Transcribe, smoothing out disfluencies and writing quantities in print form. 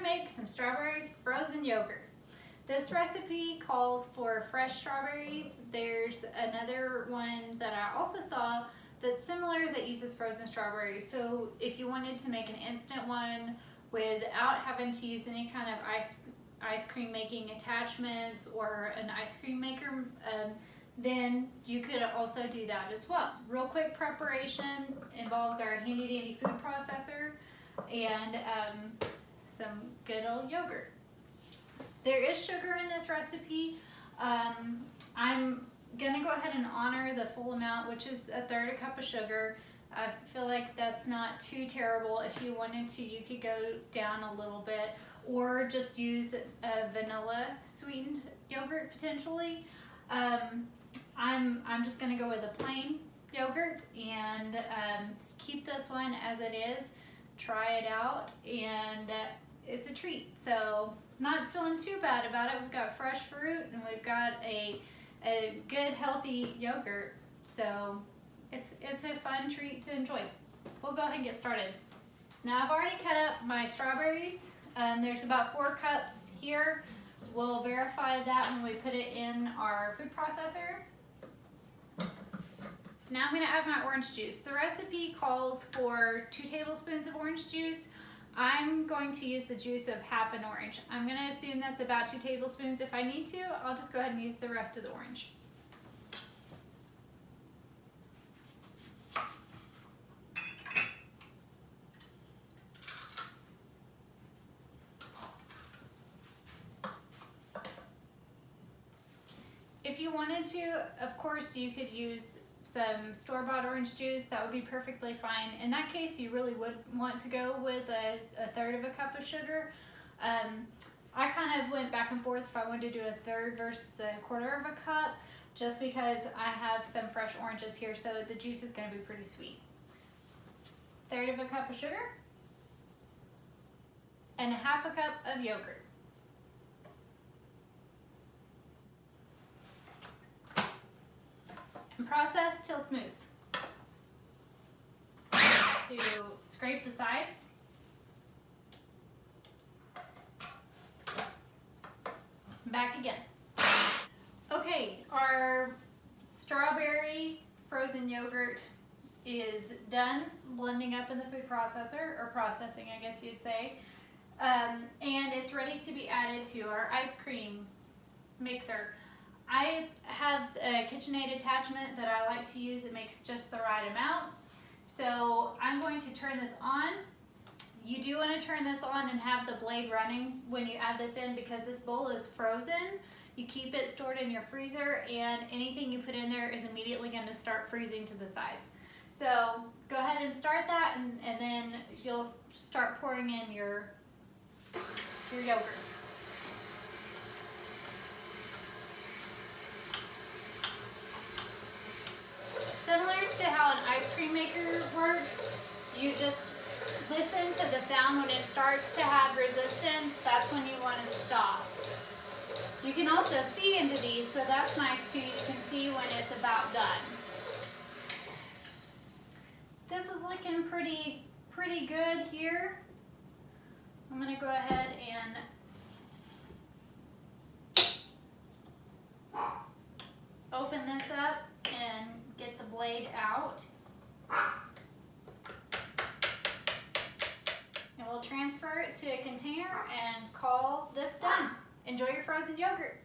make some strawberry frozen yogurt. This recipe calls for fresh strawberries. There's another one that I also saw that's similar that uses frozen strawberries. So if you wanted to make an instant one without having to use any kind of ice cream making attachments or an ice cream maker, then you could also do that as well. Real quick preparation involves our handy dandy food processor and some good old yogurt. There is sugar in this recipe. I'm gonna go ahead and honor the full amount, which is 1/3 cup of sugar. I feel like that's not too terrible. If you wanted to, you could go down a little bit or just use a vanilla sweetened yogurt potentially. I'm just gonna go with a plain yogurt and keep this one as it is. Try it out and it's a treat. So not feeling too bad about it. We've got fresh fruit and we've got a good healthy yogurt. So it's a fun treat to enjoy. We'll go ahead and get started. Now I've already cut up my strawberries. There's about 4 cups here. We'll verify that when we put it in our food processor. Now I'm going to add my orange juice. The recipe calls for 2 tablespoons of orange juice. I'm going to use the juice of half an orange. I'm going to assume that's about 2 tablespoons. If I need to, I'll just go ahead and use the rest of the orange. If you wanted to, of course, you could use some store-bought orange juice. That would be perfectly fine. In that case, you really would want to go with a 1/3 cup of sugar. I kind of went back and forth if I wanted to do 1/3 versus 1/4 cup, just because I have some fresh oranges here, so the juice is going to be pretty sweet. 1/3 cup of sugar and 1/2 cup of yogurt. And process till smooth. To scrape the sides. Back again. Okay, our strawberry frozen yogurt is done blending up in the food processor, or processing I guess you'd say. And it's ready to be added to our ice cream mixer. I have a KitchenAid attachment that I like to use. It makes just the right amount. So I'm going to turn this on. You do want to turn this on and have the blade running when you add this in, because this bowl is frozen. You keep it stored in your freezer and anything you put in there is immediately going to start freezing to the sides. So go ahead and start that and then you'll start pouring in your yogurt. Similar to how an ice cream maker works, you just listen to the sound. When it starts to have resistance, that's when you want to stop. You can also see into these, so that's nice too. You can see when it's about done. This is looking pretty good here. I'm going to go ahead and open this up and get the blade out. And we'll transfer it to a container and call this done. Enjoy your frozen yogurt.